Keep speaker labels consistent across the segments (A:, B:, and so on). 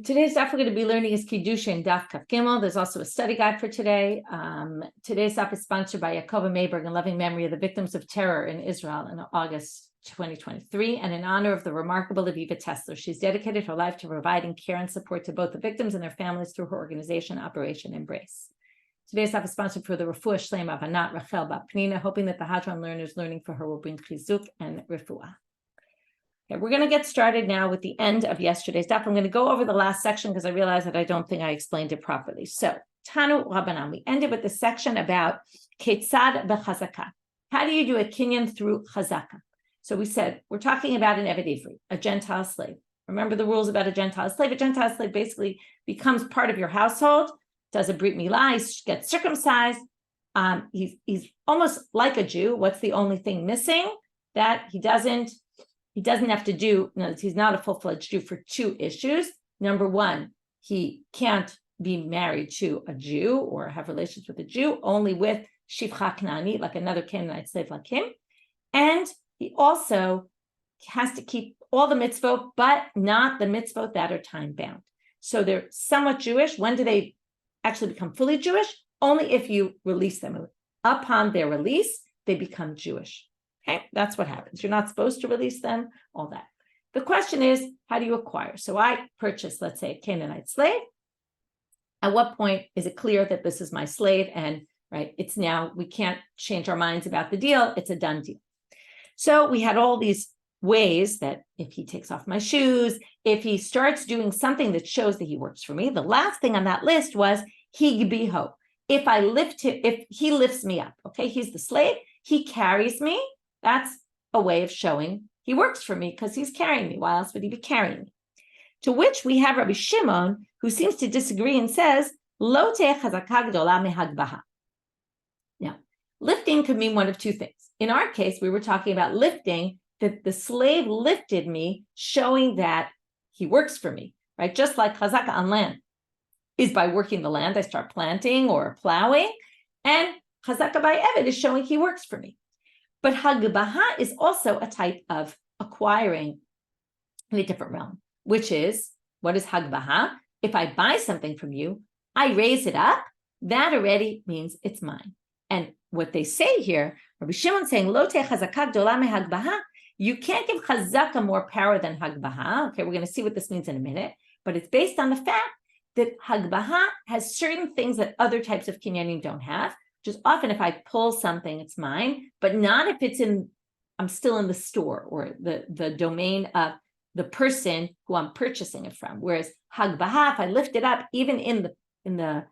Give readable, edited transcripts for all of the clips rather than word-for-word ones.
A: Today's daf we're going to be learning is Kiddushin Daf Kaf Gimel. There's also a study guide for today. Today's daf is sponsored by Yaakova Mayberg in loving memory of the victims of terror in Israel in August 2023, and in honor of the remarkable Aviva Tesler. She's dedicated her life to providing care and support to both the victims and their families through her organization, Operation Embrace. Today's daf is sponsored for the Refuah Shlema of Anat Rachel Bat Pnina, hoping that the Hadran learners learning for her will bring chizuk and refuah. Okay, we're going to get started now with the end of yesterday's daf. I'm going to go over the last section because I realized that I don't think I explained it properly. So, Tanu Rabbanan, we ended with the section about Ketzad b'chazaka. How do you do a kinyan through chazaka? So we said, we're talking about an Eved Ivri, a Gentile slave. Remember the rules about a Gentile slave? A Gentile slave basically becomes part of your household, does a Brit Milah, gets circumcised. He's almost like a Jew. What's the only thing missing? That he doesn't have to do, no, he's not a full-fledged Jew for two issues. Number one, he can't be married to a Jew or have relations with a Jew, only with Shivcha Knani, like another Canaanite slave like him. And he also has to keep all the mitzvot, but not the mitzvot that are time-bound. So they're somewhat Jewish. When do they actually become fully Jewish? Only if you release them. Upon their release, they become Jewish. Okay, that's what happens. You're not supposed to release them, all that. The question is, how do you acquire? So I purchased, let's say, a Canaanite slave. At what point is it clear that this is my slave? And right, it's now, we can't change our minds about the deal. It's a done deal. So we had all these ways that if he takes off my shoes, if he starts doing something that shows that he works for me, the last thing on that list was higbiho. If I lift him, if he lifts me up, okay, he's the slave, he carries me. That's a way of showing he works for me because he's carrying me. Why else would he be carrying me? To which we have Rabbi Shimon, who seems to disagree and says, Lo te'eh chazaka gdola mehagbaha. Now, lifting could mean one of two things. In our case, we were talking about lifting, that the slave lifted me, showing that he works for me, right? Just like chazaka on land is by working the land. I start planting or plowing, and chazaka by Eved is showing he works for me. But hagbaha is also a type of acquiring in a different realm, which is, what is hagbaha? If I buy something from you, I raise it up, that already means it's mine. And what they say here, Rabbi Shimon saying, Lo te chazaka gdola mehagbaha, you can't give chazaka more power than hagbaha. Okay, we're going to see what this means in a minute, but it's based on the fact that hagbaha has certain things that other types of kinyanim don't have. Just often if I pull something, it's mine, but not if it's I'm still in the store or the domain of the person who I'm purchasing it from. Whereas hagbaha, if I lift it up, even in the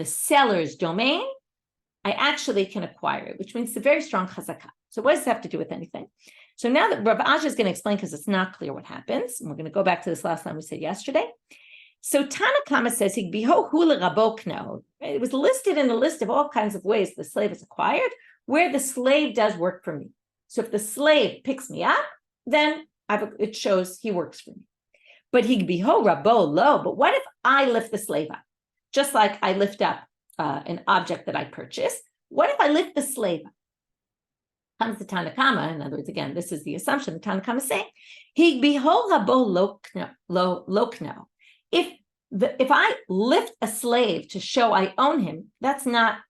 A: seller's domain, I actually can acquire it, which means it's a very strong chazakah. So what does it have to do with anything? So now that Rav Asher is going to explain, because it's not clear what happens, and we're going to go back to this last line we said yesterday. So Tanakama says, it was listed in a list of all kinds of ways the slave is acquired, where the slave does work for me. So if the slave picks me up, then it shows he works for me. But higbiho rabo lo. But what if I lift the slave up? Just like I lift up an object that I purchased. What if I lift the slave up? Comes the Tanakama. In other words, again, this is the assumption the Tanakama is saying. Higbiho rabo lokno. If I lift a slave to show I own him, that's not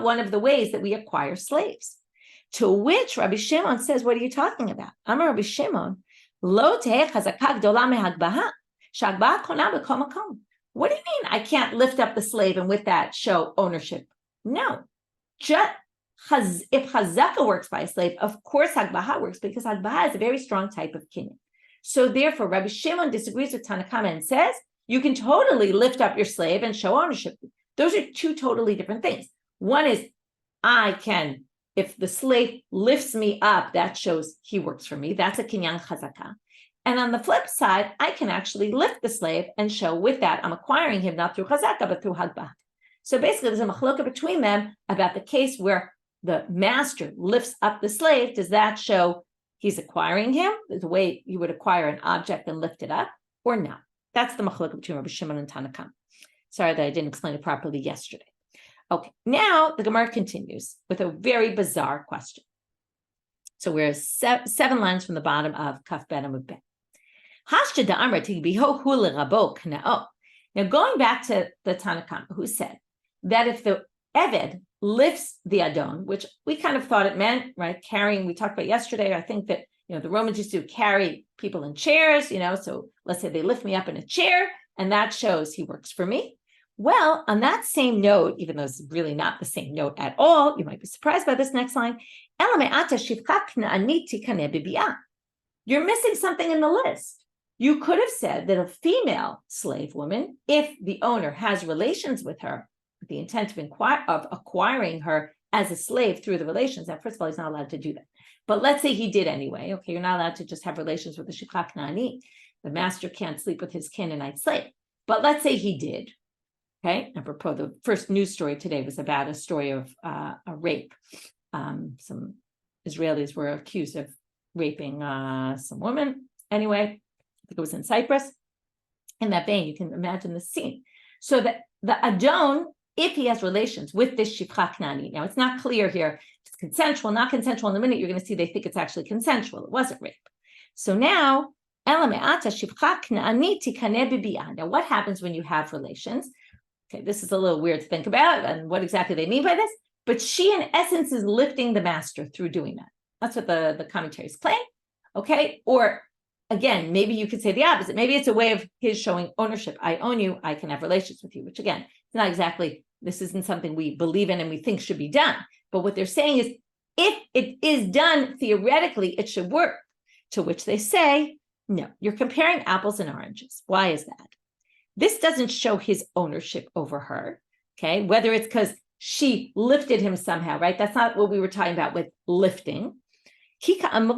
A: one of the ways that we acquire slaves. To which Rabbi Shimon says, what are you talking about? Amar Rabbi Shimon, Lo te'eh chazaka gdola mehagbaha, shehagbaha kona b'kol makom. What do you mean I can't lift up the slave and with that show ownership? No. If chazaka works by a slave, of course hagbaha works, because hagbaha is a very strong type of kinyan. So therefore, Rabbi Shimon disagrees with Tanakama and says, you can totally lift up your slave and show ownership. Those are two totally different things. One is, if the slave lifts me up, that shows he works for me. That's a kinyan chazaka. And on the flip side, I can actually lift the slave and show with that I'm acquiring him not through chazaka, but through hagbah. So basically, there's a machloka between them about the case where the master lifts up the slave. Does that show he's acquiring him, the way you would acquire an object and lift it up, or not? That's the machlokah between Rabbi Shimon and Tanakam. Sorry that I didn't explain it properly yesterday. Okay, now the Gemara continues with a very bizarre question. So we're 7 lines from the bottom of Kaf Bet Amud Bet. Now, going back to the Tanakh, who said that if the Eved lifts the Adon, which we kind of thought it meant, right? Carrying, we talked about yesterday, I think that, the Romans used to carry people in chairs, so let's say they lift me up in a chair, and that shows he works for me. Well, on that same note, even though it's really not the same note at all, you might be surprised by this next line. You're missing something in the list. You could have said that a female slave woman, if the owner has relations with her, with the intent of acquiring her as a slave through the relations, now, first of all, he's not allowed to do that. But let's say he did anyway. Okay, you're not allowed to just have relations with the shikha kna'ani. The master can't sleep with his Canaanite slave. But let's say he did. Okay, apropos, the first news story today was about a story of a rape. Some Israelis were accused of raping some woman. Anyway, I think it was in Cyprus. In that vein, you can imagine the scene. So that the Adon, if he has relations with this shifcha kna'ani, now it's not clear here if it's consensual, not consensual. In a minute, you're going to see they think it's actually consensual. It wasn't rape. So now, now what happens when you have relations? Okay, this is a little weird to think about and what exactly they mean by this, but she in essence is lifting the master through doing that. That's what the commentaries claim, okay? Or again, maybe you could say the opposite. Maybe it's a way of his showing ownership. I own you, I can have relations with you, which again, it's not exactly, this isn't something we believe in and we think should be done. But what they're saying is, if it is done theoretically, it should work. To which they say, no, you're comparing apples and oranges. Why is that? This doesn't show his ownership over her, okay? Whether it's because she lifted him somehow, right? That's not what we were talking about with lifting. And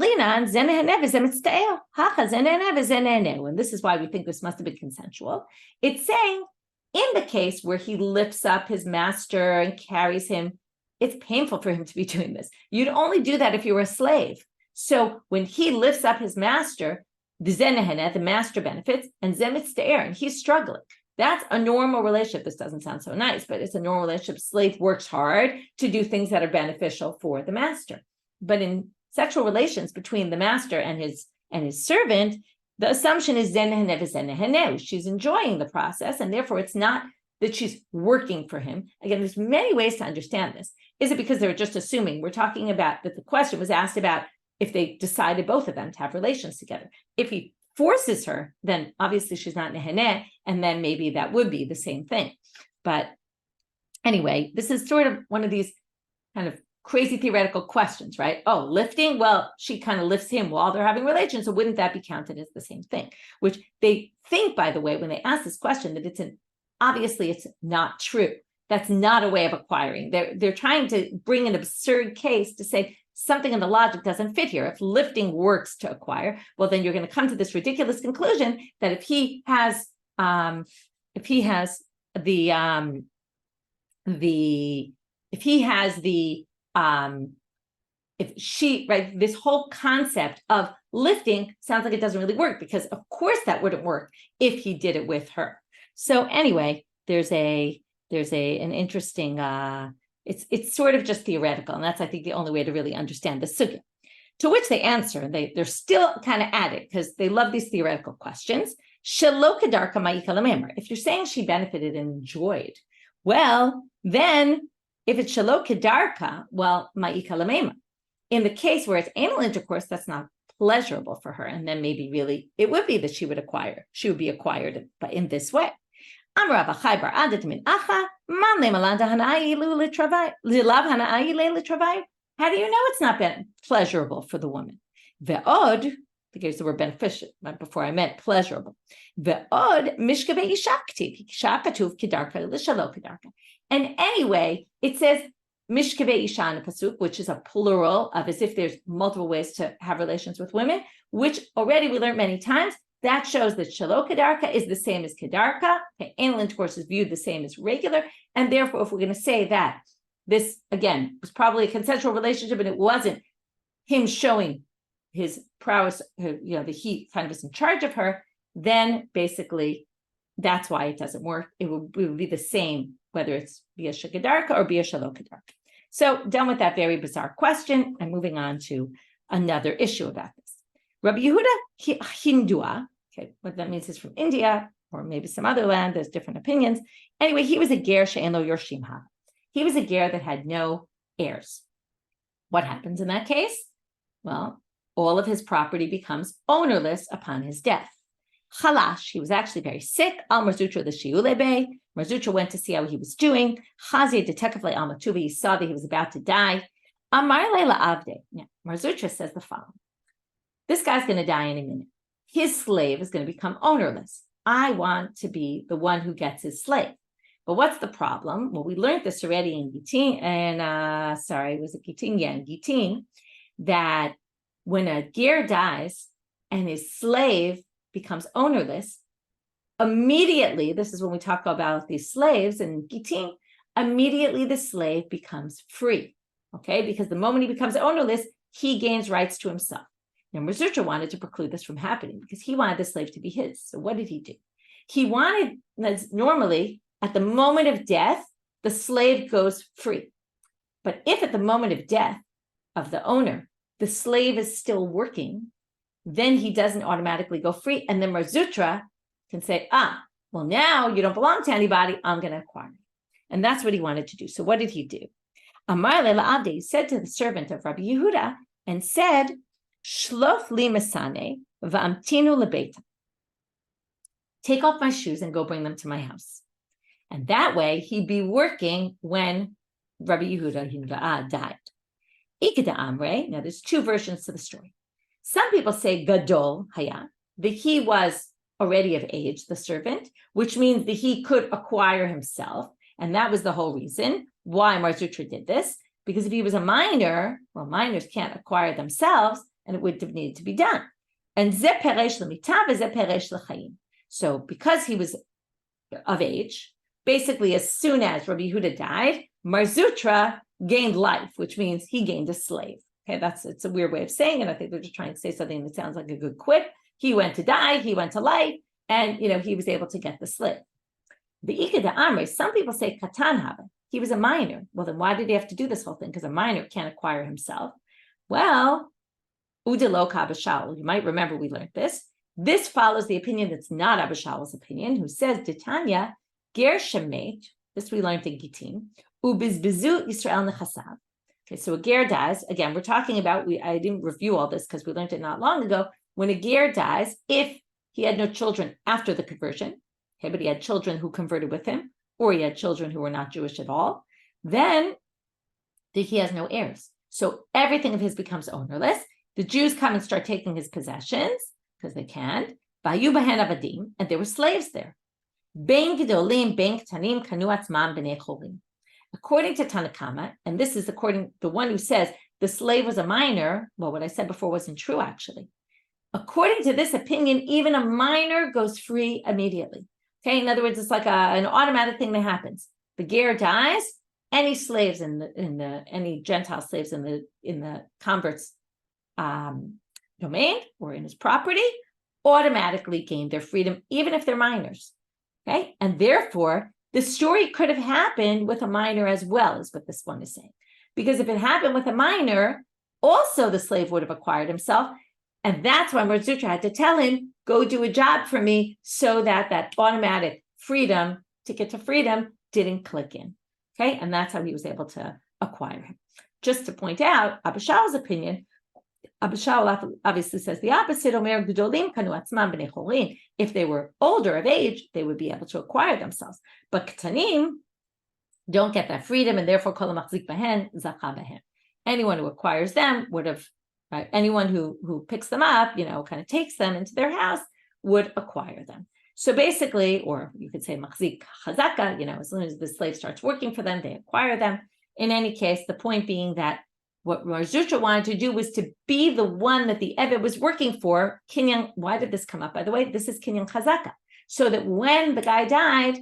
A: this is why we think this must have been consensual. It's saying, in the case where he lifts up his master and carries him, it's painful for him to be doing this. You'd only do that if you were a slave. So when he lifts up his master, the master benefits, and and he's struggling. That's a normal relationship. This doesn't sound so nice, but it's a normal relationship. Slave works hard to do things that are beneficial for the master. But in sexual relations between the master and his servant, the assumption is she's enjoying the process, and therefore it's not that she's working for him. Again, there's many ways to understand this. Is it because they're just assuming? We're talking about that the question was asked about if they decided, both of them, to have relations together. If he forces her, then obviously she's not neheneh, and then maybe that would be the same thing. But anyway, this is sort of one of these kind of crazy theoretical questions, right? Oh, lifting, well, she kind of lifts him while they're having relations, so wouldn't that be counted as the same thing? Which they think, by the way, when they ask this question, that obviously it's not true. That's not a way of acquiring. They're trying to bring an absurd case to say, something in the logic doesn't fit here. If lifting works to acquire, well, then you're going to come to this ridiculous conclusion that if she, right, this whole concept of lifting sounds like it doesn't really work, because of course that wouldn't work if he did it with her. So anyway, there's an interesting, it's sort of just theoretical, and that's, I think, the only way to really understand the sugya. To which they answer, they're still kind of at it, because they love these theoretical questions. If you're saying she benefited and enjoyed, well, then if it's shelo kedarka, well, ma'ika lamema. In the case where it's anal intercourse, that's not pleasurable for her, and then maybe really it would be that she would be acquired, but in this way. How do you know it's not pleasurable for the woman? Ve'od, because the word beneficial, right before I meant pleasurable. Ve'od mishkavei ishaktiv, shakatuv kidarka l'shalo kidarka. And anyway, it says mishkavei isha in a pasuk, which is a plural of as if there's multiple ways to have relations with women, which already we learned many times. That shows that shalo kedarka is the same as kedarka. Okay, anal intercourse is viewed the same as regular, and therefore, if we're going to say that this again was probably a consensual relationship and it wasn't him showing his prowess, that he kind of was in charge of her, then basically that's why it doesn't work. It would be the same whether it's bia kedarka or bia shalo kedarka. So done with that very bizarre question, and moving on to another issue about this. Rabbi Yehuda Hindua Okay, what that means is from India or maybe some other land. There's different opinions. Anyway, he was a ger she'en lo yorshim ha. He was a ger that had no heirs. What happens in that case? Well, all of his property becomes ownerless upon his death. Chalash, he was actually very sick. Al Marzutra the Shiulebe. Marzutra went to see how he was doing. Chazi detekavle al matuva. He saw that he was about to die. Amar leila avde. Now, Marzutra says the following: this guy's going to die any minute. His slave is going to become ownerless. I want to be the one who gets his slave. But what's the problem? Well, we learned this already in Gittin, and was it Gittin? Yeah, in Gittin, that when a ger dies and his slave becomes ownerless, immediately, this is when we talk about these slaves in Gittin, immediately the slave becomes free, okay? Because the moment he becomes ownerless, he gains rights to himself. Now, Marzutra wanted to preclude this from happening because he wanted the slave to be his. So what did he do? He wanted, normally, at the moment of death, the slave goes free. But if at the moment of death of the owner, the slave is still working, then he doesn't automatically go free. And then Marzutra can say, well, now you don't belong to anybody, I'm going to acquire you. And that's what he wanted to do. So what did he do? Amar le'la'avde, he said to the servant of Rabbi Yehuda, and said, Shlof li mesane v'amtinu lebeita. Take off my shoes and go bring them to my house. And that way he'd be working when Rabbi Yehuda died. Ikeda Amre, now there's two versions to the story. Some people say Gadol Haya, that he was already of age, the servant, which means that he could acquire himself. And that was the whole reason why Marzutra did this. Because if he was a minor, well, minors can't acquire themselves, and it would have needed to be done. And Ze Peresh L'mitav, Ze Peresh L'chaim. So because he was of age, basically as soon as Rabbi Yehuda died, Marzutra gained life, which means he gained a slave. Okay, it's a weird way of saying it. I think they're just trying to say something that sounds like a good quip. He went to die, he went to life, and he was able to get the slave. The Ika de Amre, some people say Katan Hava. He was a minor. Well, then why did he have to do this whole thing? Because a minor can't acquire himself. Well, Udelo Kabashal, you might remember we learned this. This follows the opinion that's not Abishal's opinion, who says, Ditanya, Ger Shemet, this we learned in Gittin, Ubizbizu Yisrael Nechasav. Okay, so a ger dies. Again, we're talking about, I didn't review all this because we learned it not long ago. When a ger dies, if he had no children after the conversion, okay, but he had children who converted with him, or he had children who were not Jewish at all, then he has no heirs. So everything of his becomes ownerless. The Jews come and start taking his possessions, because they can. Bayu bahen avadim, and there were slaves there. Ben gedolim, ben ktanim, kanu atzmam b'nei cholim. According to Tanakama, and this is according to the one who says the slave was a minor, well, what I said before wasn't true, actually. According to this opinion, even a minor goes free immediately. Okay, in other words, it's like an automatic thing that happens. The ger dies, any slaves any Gentile slaves in the convert's domain or in his property automatically gain their freedom, even if they're minors. Okay, and therefore, the story could have happened with a minor as well, is what this one is saying. Because if it happened with a minor, also the slave would have acquired himself. And that's why Marzutra had to tell him, go do a job for me, so that automatic freedom, ticket to freedom, didn't click in. Okay, and that's how he was able to acquire him. Just to point out, Abishal's opinion, Abishal obviously says the opposite. Omer gedolim kanu atzmam b'nei chorin. If they were older of age, they would be able to acquire themselves. But ketanim don't get that freedom, and therefore kol machzik bahen zacha bahen. Anyone who acquires them would have, right? Anyone who picks them up, kind of takes them into their house, would acquire them. So basically, or you could say machzik chazaka, as soon as the slave starts working for them, they acquire them. In any case, the point being that what Marzutra wanted to do was to be the one that the Eved was working for. Kinyan, why did this come up? By the way, this is Kinyan Chazaka. So that when the guy died,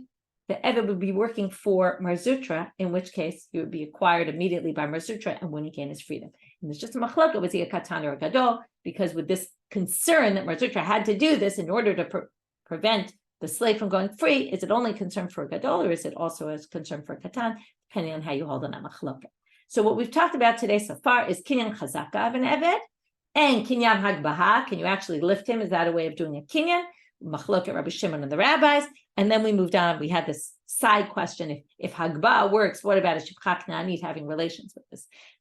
A: the Eved would be working for Marzutra, in which case he would be acquired immediately by Marzutra and wouldn't gain his freedom. And there's just a machlokah, was he a katan or a gadol? Because with this concern that Marzutra had to do this in order to prevent the slave from going free, is it only concern for a gadol, or is it also a concern for a katan, depending on how you hold on that machlokah? So what we've talked about today so far is kinyan chazaka of an eved, And kinyan hagbaha, can you actually lift him? Is that a way of doing a kinyan? Machloket Rabbi Shimon and the rabbis. And then we moved on. We had this side question: if hagba works, what about a shipcha knanit having relations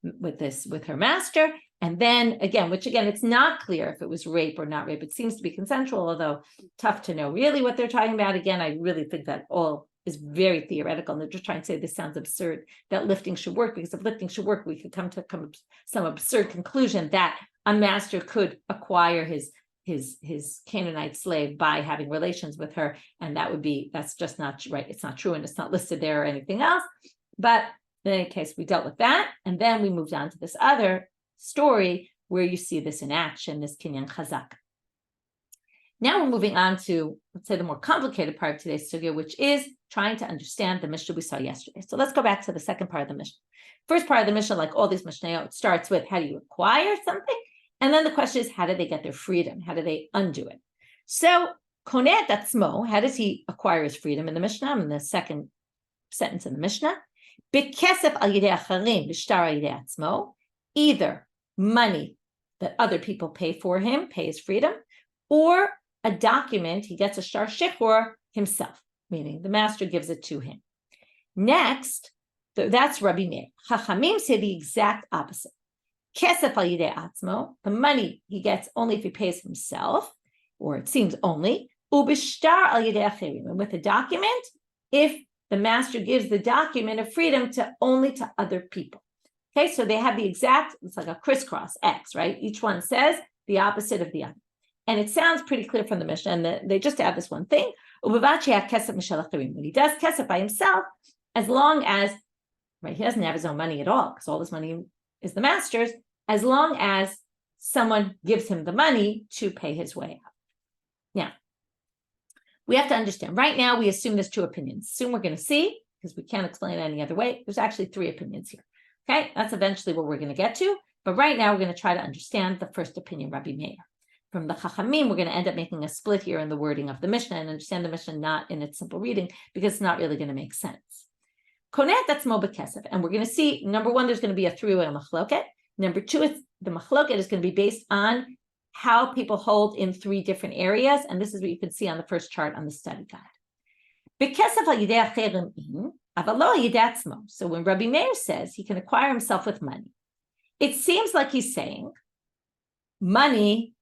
A: with her master? And then again, it's not clear if it was rape or not rape. It seems to be consensual, although tough to know really what they're talking about. Again, I really think that all is very theoretical, and they're just trying to say this sounds absurd, that lifting should work, because if lifting should work, we could come to some absurd conclusion that a master could acquire his Canaanite slave by having relations with her, and that's just not right. It's not true, and it's not listed there or anything else. But in any case, we dealt with that, and then we moved on to this other story where you see this in action, this kinyan chazak. Now we're moving on to, let's say, the more complicated part of today's sugya, which is trying to understand the Mishnah we saw yesterday. So let's go back to the second part of the Mishnah. First part of the Mishnah, like all these Mishnayot, it starts with how do you acquire something? And then the question is, how do they get their freedom? How do they undo it? So, koneh atzmo, how does he acquire his freedom in the Mishnah? In the second sentence in the Mishnah, bekesef al yidei acharim b'shtar al yidei atzmo, either money that other people pay for him, pay his freedom, or a document, he gets a shtar shechor himself, meaning the master gives it to him. Next, that's Rabbi Meir. Chachamim say the exact opposite. Kesef al yidei atzmo, the money he gets only if he pays himself, or it seems only, ubishtar al yidei achirim, and with a document, if the master gives the document of freedom only to other people. Okay, so they have the exact, it's like a crisscross X, right? Each one says the opposite of the other. And it sounds pretty clear from the Mishnah, and they just add this one thing. When he does kesef by himself, as long as, right, he doesn't have his own money at all, because all this money is the master's, as long as someone gives him the money to pay his way out. Now, we have to understand, right now we assume there's two opinions. Soon we're going to see, because we can't explain it any other way, there's actually three opinions here. Okay, that's eventually what we're going to get to, but right now we're going to try to understand the first opinion, Rabbi Meir. From the Chachamim, we're going to end up making a split here in the wording of the Mishnah and understand the Mishnah not in its simple reading, because it's not really going to make sense. Koneh atzmo bekesef, and we're going to see, number one, there's going to be a three-way machloket. Number two, the machloket is going to be based on how people hold in three different areas, and this is what you can see on the first chart on the study guide. Bekesef al yidei acherim in, aval lo al yidei atzmo. So when Rabbi Meir says he can acquire himself with money, it seems like he's saying money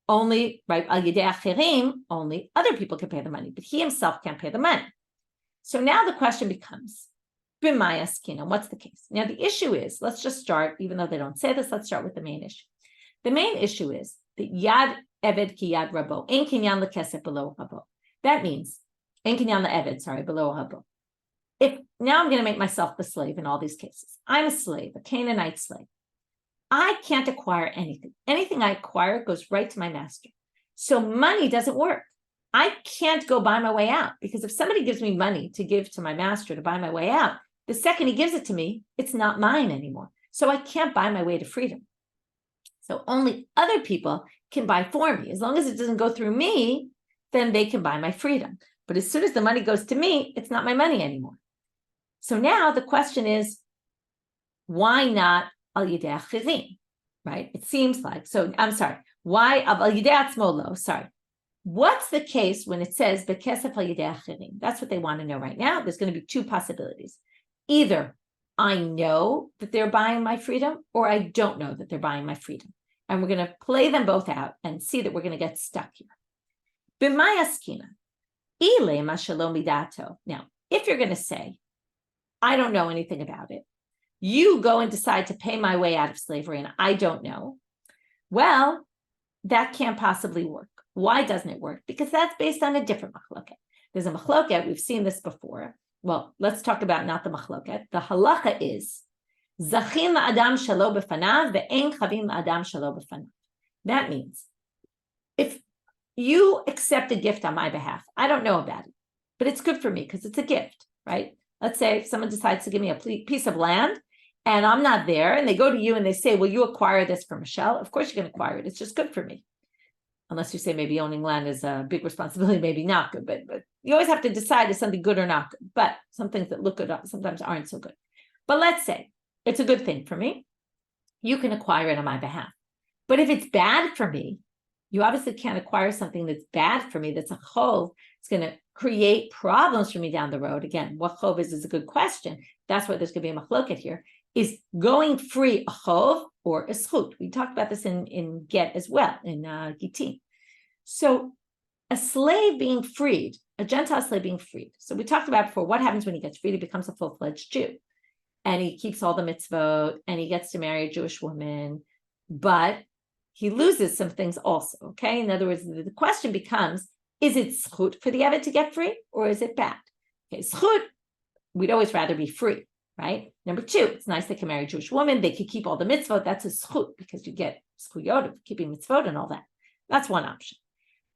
A: only, right, al yidei acherim, only other people can pay the money, but he himself can't pay the money. So now the question becomes, b'may askina, what's the case? Now the issue is, let's just start, even though they don't say this, let's start with the main issue. The main issue is that yad eved ki yad rabo, ein kinyan lekesef below rabo. That means, ein kinyan le'eved, sorry, below rabo. If now I'm going to make myself the slave in all these cases. I'm a slave, a Canaanite slave. I can't acquire anything. Anything I acquire goes right to my master. So money doesn't work. I can't go buy my way out, because if somebody gives me money to give to my master to buy my way out, the second he gives it to me, it's not mine anymore. So I can't buy my way to freedom. So only other people can buy for me. As long as it doesn't go through me, then they can buy my freedom. But as soon as the money goes to me, it's not my money anymore. So now the question is, why not al yidei achirim, right? It seems like, so I'm sorry, why al yidei atzmo lo, sorry. What's the case when it says bekesef al yidei achirim? That's what they want to know right now. There's going to be two possibilities. Either I know that they're buying my freedom, or I don't know that they're buying my freedom. And we're going to play them both out and see that we're going to get stuck here. B'may askina, ile ma shelo midato. Now, if you're going to say, I don't know anything about it, you go and decide to pay my way out of slavery, and I don't know, well, that can't possibly work. Why doesn't it work? Because that's based on a different machloket. There's a machloket, we've seen this before. Well, let's talk about not the machloket. The halacha is, zachin la'adam shelo b'fanav ve'en chavim la'adam shelo b'fanav. That means, if you accept a gift on my behalf, I don't know about it, but it's good for me because it's a gift, right? Let's say someone decides to give me a piece of land, and I'm not there, and they go to you and they say, will you acquire this for Michelle? Of course you can acquire it. It's just good for me. Unless you say maybe owning land is a big responsibility, maybe not good, but you always have to decide is something good or not good. But some things that look good sometimes aren't so good. But let's say it's a good thing for me. You can acquire it on my behalf. But if it's bad for me, you obviously can't acquire something that's bad for me, that's a chov. It's going to create problems for me down the road. Again, what chov is a good question. That's why there's going to be a machloket here. Is going free a chov or a zchut? We talked about this in Get as well, in Gitin. So a slave being freed, a Gentile slave being freed. So we talked about before, what happens when he gets freed? He becomes a full-fledged Jew. And he keeps all the mitzvot, and he gets to marry a Jewish woman, but he loses some things also, okay? In other words, the question becomes, is it zchut for the Eved to get free, or is it bad? Okay, zchut, we'd always rather be free, right? Number two, it's nice they can marry a Jewish woman, they could keep all the mitzvot, that's a zchut, because you get zchuyot of keeping mitzvot and all that. That's one option.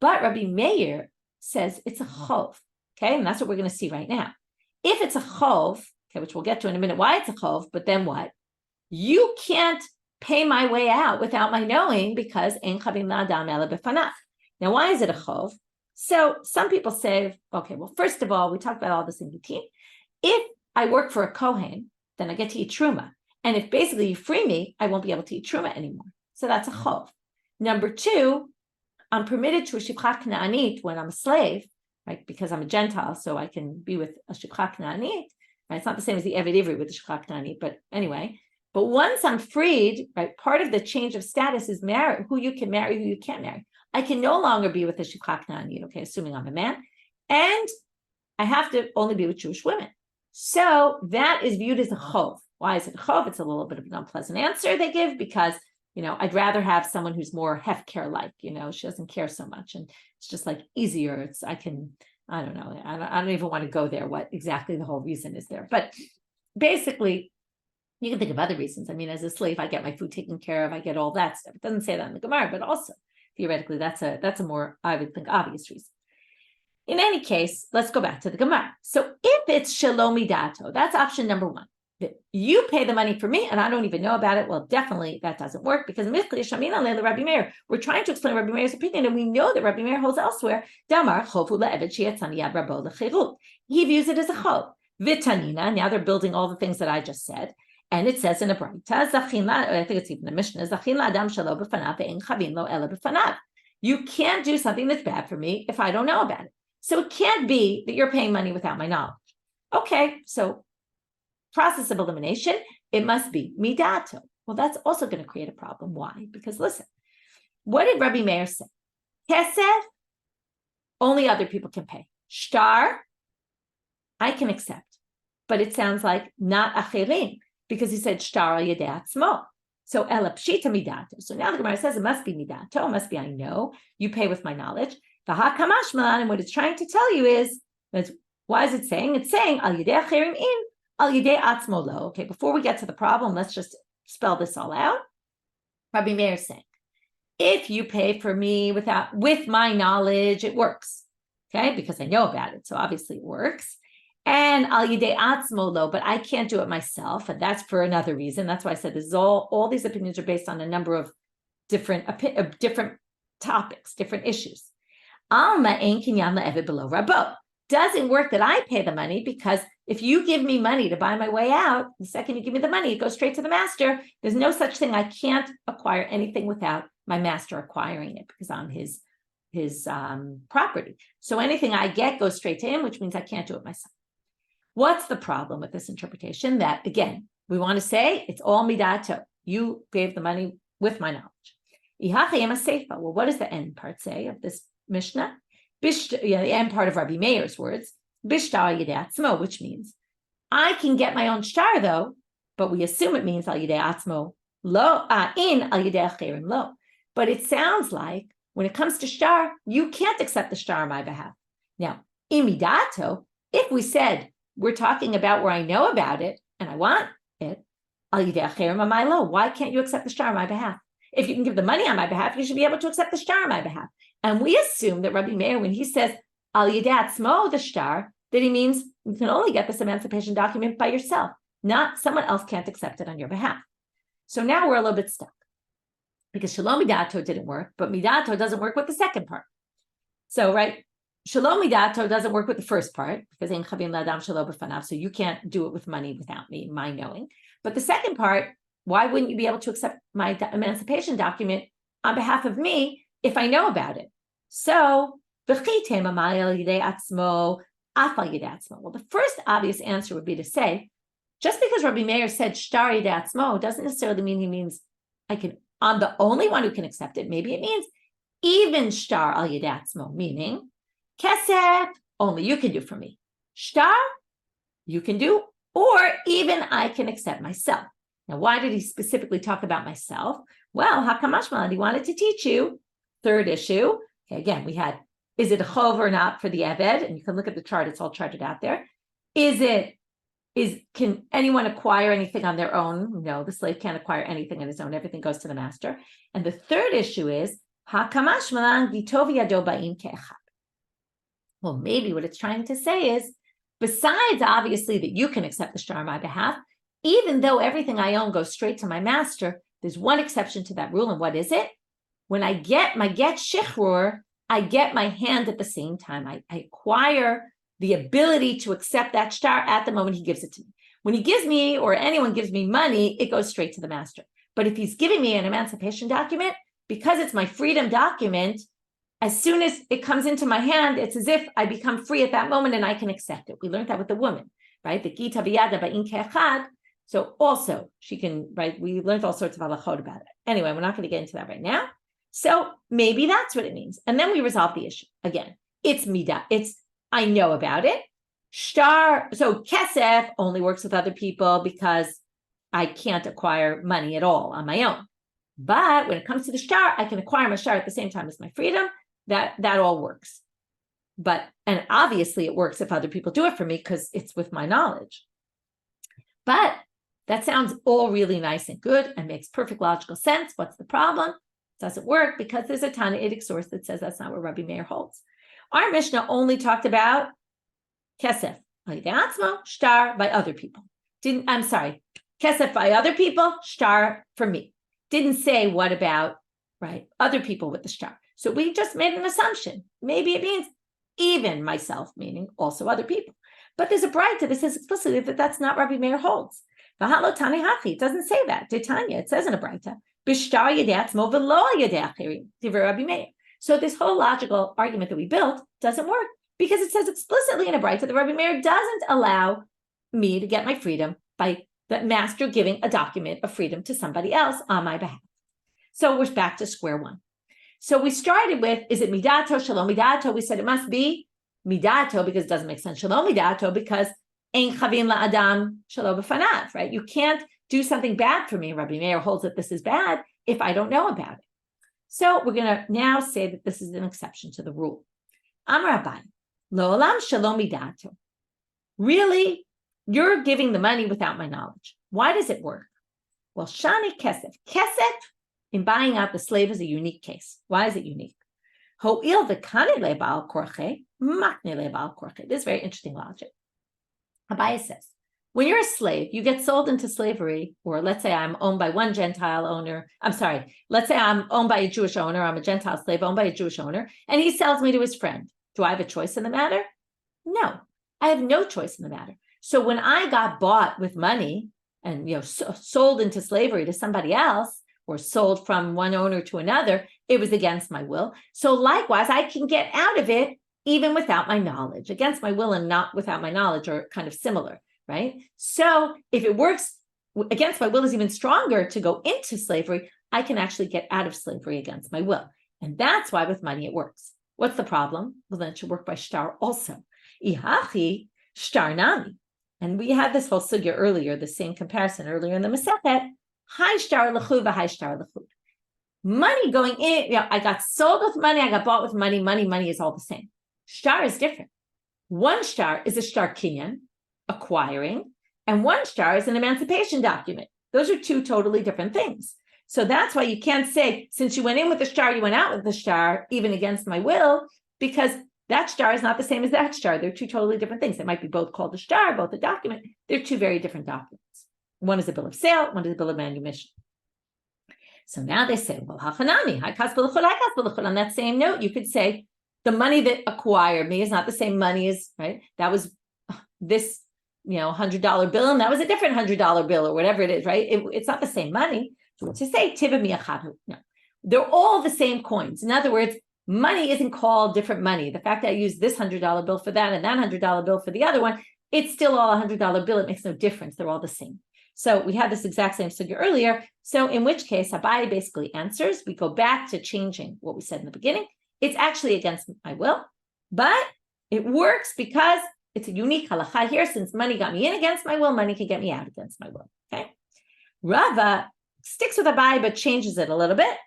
A: But Rabbi Meir says it's a chov, okay? And that's what we're going to see right now. If it's a chov, okay, which we'll get to in a minute, why it's a chov, but then what? You can't pay my way out without my knowing, because ein chavim la'adam ela b'fanav. Now, why is it a chov? So some people say, okay, well, first of all, we talked about all this in Gitin. If I work for a Kohen, then I get to eat truma. And if basically you free me, I won't be able to eat truma anymore. So that's a chov. Number two, I'm permitted to a shipcha Knaanit when I'm a slave, right? Because I'm a Gentile, so I can be with a shipcha Knaanit. Right? It's not the same as the Eved Ivri with the shipcha Knaanit, but anyway. But once I'm freed, right, part of the change of status is marry, who you can marry, who you can't marry. I can no longer be with a shipcha Knaanit, okay, assuming I'm a man, and I have to only be with Jewish women. So that is viewed as a chov. Why is it a chov? It's a little bit of an unpleasant answer they give, because I'd rather have someone who's more hefker-like, she doesn't care so much. And it's just like easier. I don't know. I don't even want to go there, what exactly the whole reason is there. But basically, you can think of other reasons. I mean, as a slave, I get my food taken care of. I get all that stuff. It doesn't say that in the Gemara, but also theoretically, that's a more, I would think, obvious reason. In any case, let's go back to the Gemara. So if it's shalom midato, that's option number one. That you pay the money for me and I don't even know about it. Well, definitely that doesn't work, because we're trying to explain Rabbi Meir's opinion, and we know that Rabbi Meir holds elsewhere. He views it as a chov. Vitanina, now they're building all the things that I just said. And it says in a Braita, I think it's even the Mishnah, you can't do something that's bad for me if I don't know about it. So it can't be that you're paying money without my knowledge. Okay, so process of elimination, it must be midato. Well, that's also going to create a problem. Why? Because listen, what did Rabbi Meir say? Kesef, only other people can pay. Shtar, I can accept. But it sounds like not achirin, because he said shtar al yedei atzmo. So ela pshita midato. So now the Gemara says it must be midato, it must be I know, you pay with my knowledge. The hakamash malan, and what it's trying to tell you is, why is it saying? It's saying al yedei achirim in, al yedei atzmo lo. Okay, before we get to the problem, let's just spell this all out. Rabbi Meir is saying, if you pay for me with my knowledge, it works. Okay, because I know about it, so obviously it works. And al yidei atzmo lo, but I can't do it myself, and that's for another reason. That's why I said this is all these opinions are based on a number of different topics, different issues. Alma ein kinyan la'eved below rabo. Doesn't work that I pay the money, because if you give me money to buy my way out, the second you give me the money, it goes straight to the master. There's no such thing. I can't acquire anything without my master acquiring it, because I'm his property. So anything I get goes straight to him, which means I can't do it myself. What's the problem with this interpretation? That, again, we want to say it's all midato. You gave the money with my knowledge. Well, what does the end part say of this Mishnah? The end part of Rabbi Meir's words, bishtar yedei atzmo, which means I can get my own shtar though, but we assume it means al yedei atzmo lo, in al yedei achirim lo. But it sounds like when it comes to shtar, you can't accept the shtar on my behalf. Now, imidato, if we said we're talking about where I know about it and I want it, al yedei achirim amai lo, why can't you accept the shtar on my behalf? If you can give the money on my behalf, you should be able to accept the shtar on my behalf. And we assume that Rabbi Meir, when he says al yedei atzmo the shtar, that he means you can only get this emancipation document by yourself, not someone else can't accept it on your behalf. So now we're a little bit stuck, because shalom midato didn't work, but midato doesn't work with the second part. So, right, shalom midato doesn't work with the first part, because ein chavim la'adam shelo b'fanav, so you can't do it with money without me, my knowing. But the second part, why wouldn't you be able to accept my emancipation document on behalf of me if I know about it. So, well, the first obvious answer would be to say, just because Rabbi Meir said shtar yidatzmo doesn't necessarily mean he means I'm the only one who can accept it. Maybe it means even shtar al yidatzmo, meaning kesef, only you can do for me. Shtar, you can do, or even I can accept myself. Now, why did he specifically talk about myself? Well, hakamashmalan, he wanted to teach you. Third issue, okay, again, we had, is it a chov or not for the eved? And you can look at the chart, it's all charted out there. Can anyone acquire anything on their own? No, the slave can't acquire anything on his own. Everything goes to the master. And the third issue is, hakamashmalan v'tov yado ba'im ke'echad. Well, maybe what it's trying to say is, besides obviously that you can accept the shtar on my behalf, even though everything I own goes straight to my master, there's one exception to that rule. And what is it? When I get my get shichur, I get my hand at the same time. I acquire the ability to accept that shtar at the moment he gives it to me. When he gives me, or anyone gives me money, it goes straight to the master. But if he's giving me an emancipation document, because it's my freedom document, as soon as it comes into my hand, it's as if I become free at that moment and I can accept it. We learned that with the woman, right? The gita biyada ba'in ke'echad. So also she can, right? We learned all sorts of halachot about it. Anyway, we're not going to get into that right now. So maybe that's what it means. And then we resolve the issue. Again, it's midah. I know about it. Shtar, so kesef only works with other people because I can't acquire money at all on my own. But when it comes to the shtar, I can acquire my shtar at the same time as my freedom. That all works. And obviously it works if other people do it for me because it's with my knowledge. But that sounds all really nice and good and makes perfect logical sense. What's the problem? It doesn't work because there's a Tannaitic source that says that's not what Rabbi Meir holds. Our Mishnah only talked about kesef, shtar by other people. Kesef by other people, shtar for me. Didn't say what about, right, other people with the shtar. So we just made an assumption. Maybe it means even myself, meaning also other people. But there's a braita that says explicitly that that's not Rabbi Meir holds. It doesn't say that. Tanya, it says in a braita, so this whole logical argument that we built doesn't work because it says explicitly in a braita that Rabbi Meir doesn't allow me to get my freedom by the master giving a document of freedom to somebody else on my behalf. So we're back to square one. So we started with, is it midato, shalom midato? We said it must be midato because it doesn't make sense. Shalom midato because ein chavin la'adam shalom b'fanav, right? You can't do something bad for me. Rabbi Meir holds that this is bad if I don't know about it. So we're going to now say that this is an exception to the rule. Amar Rabban, lo olam shalom midato. Really, you're giving the money without my knowledge. Why does it work? Well, shani kesef. Kesef, in buying out the slave, is a unique case. Why is it unique? Ho'il v'kane le'ba'al korche, makne le'ba'al korche. This is very interesting logic. Abaye says, when you're a slave, you get sold into slavery, or let's say I'm owned by one Gentile owner. Let's say I'm owned by a Jewish owner. I'm a Gentile slave owned by a Jewish owner, and he sells me to his friend. Do I have a choice in the matter? No, I have no choice in the matter. So when I got bought with money and sold into slavery to somebody else, or sold from one owner to another, it was against my will. So likewise, I can get out of it even without my knowledge. Against my will and not without my knowledge are kind of similar, right? So if it works, against my will is even stronger to go into slavery, I can actually get out of slavery against my will. And that's why with money it works. What's the problem? Well, then it should work by shtar also. Ihachi shtar nami. And we had this whole sugya earlier, the same comparison earlier in the Masechet. High shtar l'chud, high shtar l'chud. Money going in, I got sold with money, I got bought with money. Money is all the same. Shtar is different. One shtar is a shtar kinyan, acquiring, and one shtar is an emancipation document. Those are two totally different things. So that's why you can't say, since you went in with the shtar, you went out with the shtar, even against my will, because that shtar is not the same as that shtar. They're two totally different things. They might be both called a shtar, both a document. They're two very different documents. One is a bill of sale, one is a bill of manumission. So now they say, well, hachanami, on that same note, you could say the money that acquired me is not the same money as, right? That was this, $100 bill, and that was a different $100 bill or whatever it is, right? It's not the same money. So to say, tiva mi'achadu. No. they're all the same coins. In other words, money isn't called different money. The fact that I use this $100 bill for that and that $100 bill for the other one, it's still all a $100 bill. It makes no difference. They're all the same. So we had this exact same sugya earlier. So in which case, Abaye basically answers. We go back to changing what we said in the beginning. It's actually against my will, but it works because it's a unique halacha here. Since money got me in against my will, money can get me out against my will. Okay. Rava sticks with Abaye, but changes it a little bit.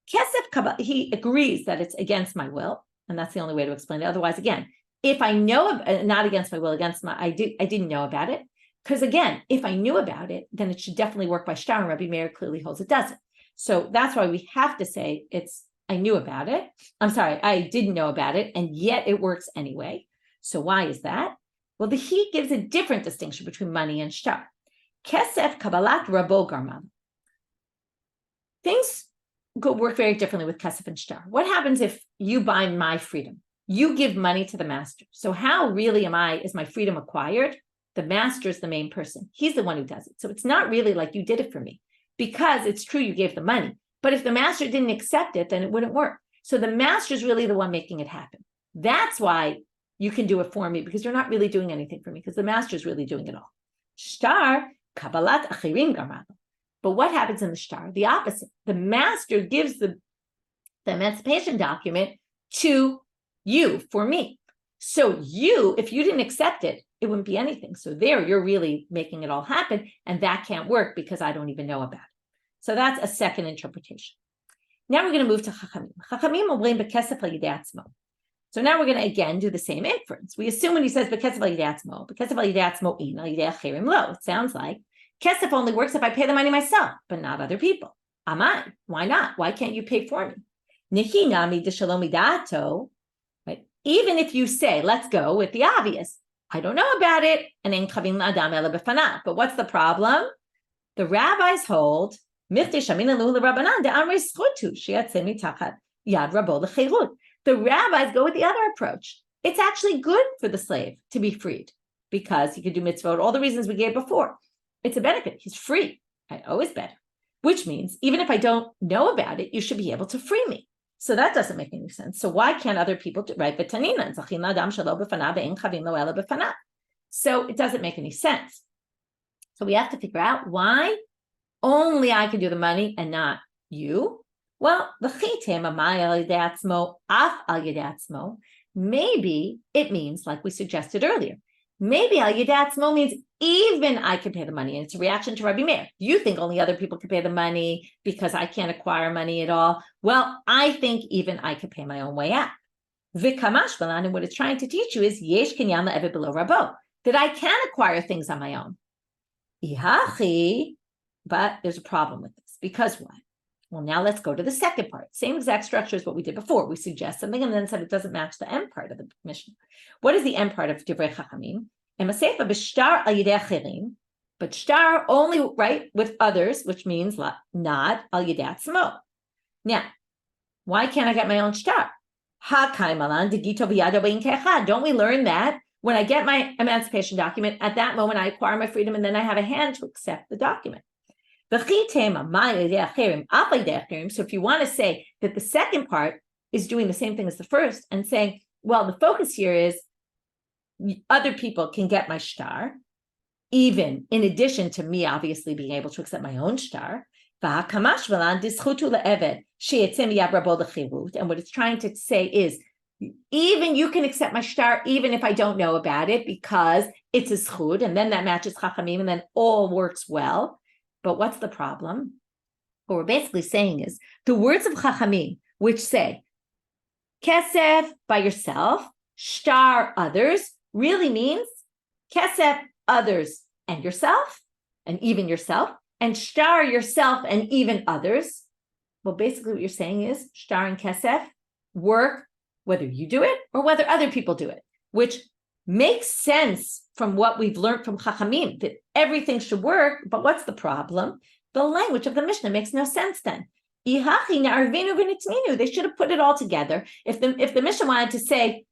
A: Kesef, he agrees that it's against my will, and that's the only way to explain it. Otherwise, again, if I know, not against my will, I didn't know about it. Because again, if I knew about it, then it should definitely work by shtar, and Rabbi Meir clearly holds it doesn't. So that's why we have to say I knew about it. I didn't know about it, and yet it works anyway. So why is that? Well, he gives a different distinction between money and shtar. Kesef kabbalat rabo garmam. Things work very differently with kesef and shtar. What happens if you buy my freedom? You give money to the master. So how really is my freedom acquired? The master is the main person. He's the one who does it. So it's not really like you did it for me, because it's true you gave the money. But if the master didn't accept it, then it wouldn't work. So the master is really the one making it happen. That's why you can do it for me, because you're not really doing anything for me, because the master is really doing it all. Shtar, kabbalat achirim garmam. But what happens in the shtar? The opposite. The master gives the emancipation document to you for me. So if you didn't accept it, it wouldn't be anything. So you're really making it all happen, and that can't work because I don't even know about it. So that's a second interpretation. Now we're going to move to Chachamim. Chachamim omrim bekesef al yidei atzmo. So now we're going to again do the same inference. We assume when he says bekesef al yidei atzmo, bekesef al yidei atzmo in, al yidei achirim lo. It sounds like kesef only works if I pay the money myself, but not other people. Amai, why not? Why can't you pay for me? Nihi nami d'shalom midato. Right? Even if you say, let's go with the obvious. I don't know about it, and in kavin adam ela b'fanav. But what's the problem? The rabbis hold the rabbis go with the other approach. It's actually good for the slave to be freed because he could do mitzvot, all the reasons we gave before. It's a benefit. He's free. Always better. Which means even if I don't know about it, you should be able to free me. So that doesn't make any sense. So why can't other people do right? So it doesn't make any sense. So we have to figure out why only I can do the money and not you. Well, maybe it means, like we suggested earlier, maybe al yidei atzmo means even I can pay the money, and it's a reaction to Rabbi Meir. You think only other people can pay the money because I can't acquire money at all. Well, I think even I could pay my own way out. And what it's trying to teach you is yesh kinyan la'eved below rabo, that I can acquire things on my own. But there's a problem with this. Because why? Well, now let's go to the second part. Same exact structure as what we did before. We suggest something and then said it doesn't match the end part of the mission. What is the end part of Divrei Chachamim? But shtar only right with others, which means not al yidei atzmo. Now, why can't I get my own shtar? Don't we learn that when I get my emancipation document, at that moment I acquire my freedom and then I have a hand to accept the document? So if you want to say that the second part is doing the same thing as the first and saying, well, the focus here is other people can get my shtar, even in addition to me obviously being able to accept my own shtar. And what it's trying to say is, even you can accept my shtar, even if I don't know about it, because it's a zchut, and then that matches Chachamim, and then all works well. But what's the problem? What we're basically saying is the words of Chachamim, which say kesef by yourself, shtar others, really means kesef others and yourself, and even yourself, and shtar yourself and even others. Well, basically what you're saying is shtar and kesef work whether you do it or whether other people do it, which makes sense from what we've learned from Chachamim, that everything should work. But what's the problem? The language of the Mishnah makes no sense then. They should have put it all together. If the Mishnah wanted to say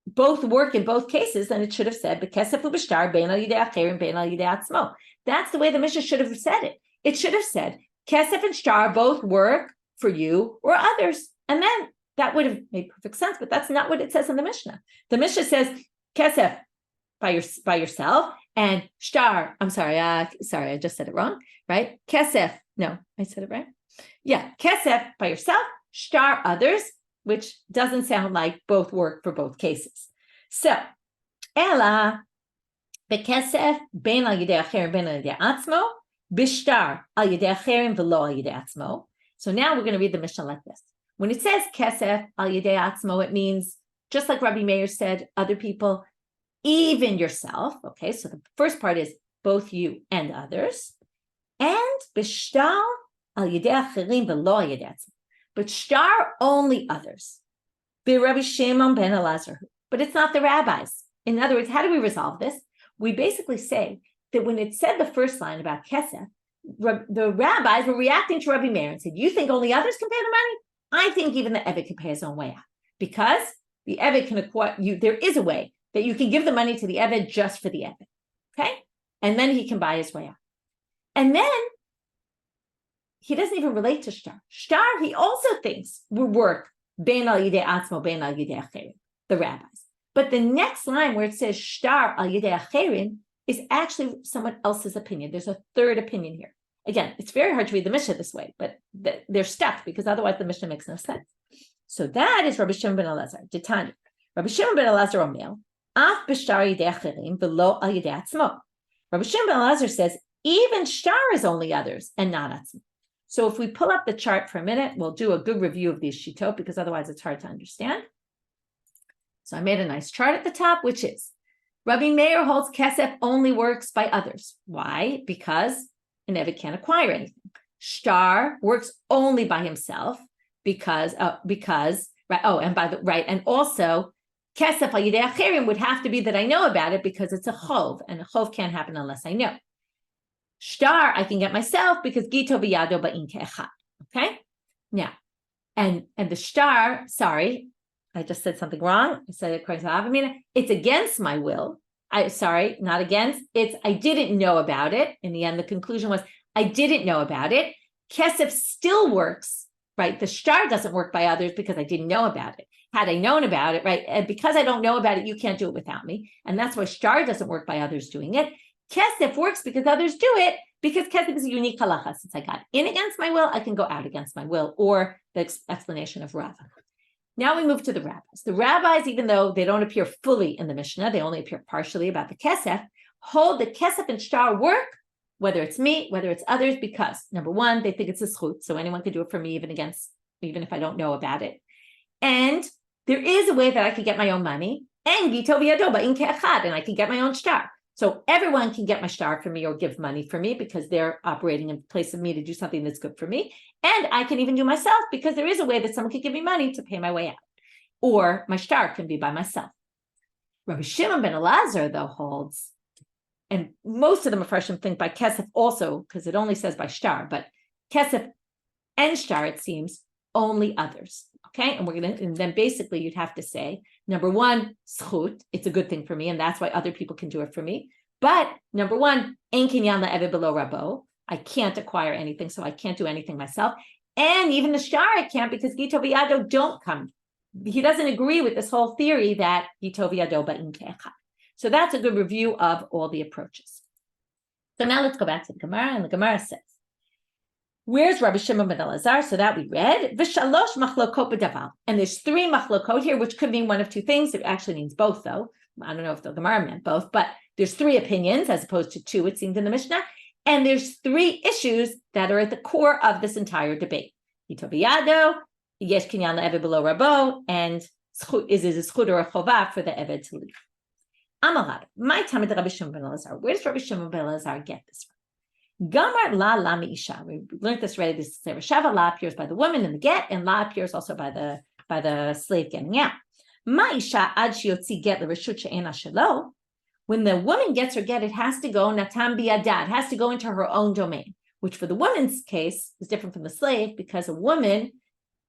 A: both work in both cases, then it should have said b'kesef u'b'shtar bein al yidei achirim bein al yidei atzmo. That's the way the Mishnah should have said it. It should have said kesef and shtar both work for you or others. And then that would have made perfect sense, but that's not what it says in the Mishnah. The Mishnah says kesef by yourself, and shtar. I'm sorry, I just said it wrong, right? Kesef. No, I said it right. Yeah, kesef by yourself, shtar others, which doesn't sound like both work for both cases. So, ela bekesef ben al yedei acherim ben al yedei atzmo, bishtar al yedei acherim v'lo al yedei atzmo. So now we're going to read the Mishnah like this. When it says kesef al yedei atzmo, it means, just like Rabbi Meir said, other people, even yourself. Okay, so the first part is both you and others. And bishtar al yedei acherim v'lo al yedei atzmo. But shtar only others. Rabbi Shimon ben Elazar. But it's not the rabbis. In other words, how do we resolve this? We basically say that when it said the first line about kesef, the rabbis were reacting to Rabbi Meir and said, you think only others can pay the money? I think even the Eved can pay his own way out. Because the Eved can acquire you. There is a way that you can give the money to the Eved just for the Eved. Okay? And then he can buy his way out. And then he doesn't even relate to shtar. Shtar, he also thinks will work ben al yidei atzmo, ben al yidei acherim, the rabbis. But the next line where it says shtar al yidei acherim is actually someone else's opinion. There's a third opinion here. Again, it's very hard to read the Mishnah this way, but they're stuck because otherwise the Mishnah makes no sense. So that is Rabbi Shimon ben Elazar. Titania. Rabbi Shimon ben Elazar omer, af b'shtar yidei acherim v'lo al yidei atzmo. Rabbi Shimon ben Elazar says even shtar is only others and not atzmo. So if we pull up the chart for a minute, we'll do a good review of these shitot because otherwise it's hard to understand. So I made a nice chart at the top, which is Rabbi Meir holds kesef only works by others. Why? Because an Eved can't acquire anything. Shtar works only by himself because right. Oh, and and also kesef al yidei acherim would have to be that I know about it because it's a chov, and a chov can't happen unless I know. Shtar, I can get myself because gito biyado ba'in ke'echad. Okay? Now, and the shtar, sorry, I just said something wrong. I said it according to Avamina. It's against my will. Not against. It's I didn't know about it. In the end, the conclusion was I didn't know about it. Kesef still works, right? The shtar doesn't work by others because I didn't know about it. Had I known about it, right? And because I don't know about it, you can't do it without me. And that's why shtar doesn't work by others doing it. Kesef works because others do it, because kesef is a unique halacha. Since I got in against my will, I can go out against my will, or the explanation of Rava. Now we move to the rabbis. The rabbis, even though they don't appear fully in the Mishnah, they only appear partially about the kesef, hold that kesef and shtar work, whether it's me, whether it's others, because number one, they think it's a zchut, so anyone can do it for me, even if I don't know about it. And there is a way that I could get my own money, and gito v'yado ba'in ke'echad, and I can get my own shtar. So everyone can get my shtar for me or give money for me because they're operating in place of me to do something that's good for me. And I can even do myself because there is a way that someone can give me money to pay my way out. Or my shtar can be by myself. Rabbi Shimon ben Elazar, though, holds, and most of the Mepharshim think by kesef also, because it only says by shtar, but kesef and shtar, it seems, only others. Okay, and then basically you'd have to say, number one, zchut, it's a good thing for me, and that's why other people can do it for me. But number one, ein kinyan la'eved below rabo, I can't acquire anything, so I can't do anything myself. And even the shtar I can't because gito v'yado don't come. He doesn't agree with this whole theory that gito v'yado ba'in ke'echad. So that's a good review of all the approaches. So now let's go back to the Gemara, and the Gemara says, where's Rabbi Shimon ben Elazar? So that we read. V'shalosh machlokot b'davar. And there's three machlokot here, which could mean one of two things. It actually means both, though. I don't know if the Gemara meant both, but there's three opinions as opposed to two, it seems, in the Mishnah. And there's three issues that are at the core of this entire debate. Gito v'yado, yesh kinyan la'eved below rabo, and is it a zchut or a chovah for the eved to leave? Amalad, my Talmud Rabbi Shimon ben Elazar. Where does Rabbi Shimon ben Elazar get this from? Gamar la mi isha. We learned this already. This Shava la appears by the woman in the get, and la appears also by the slave getting out. Ma isha ad shiotzi get l'reshut she'ena shelo. When the woman gets her get, it has to go natam biyadad. It has to go into her own domain, which for the woman's case is different from the slave because a woman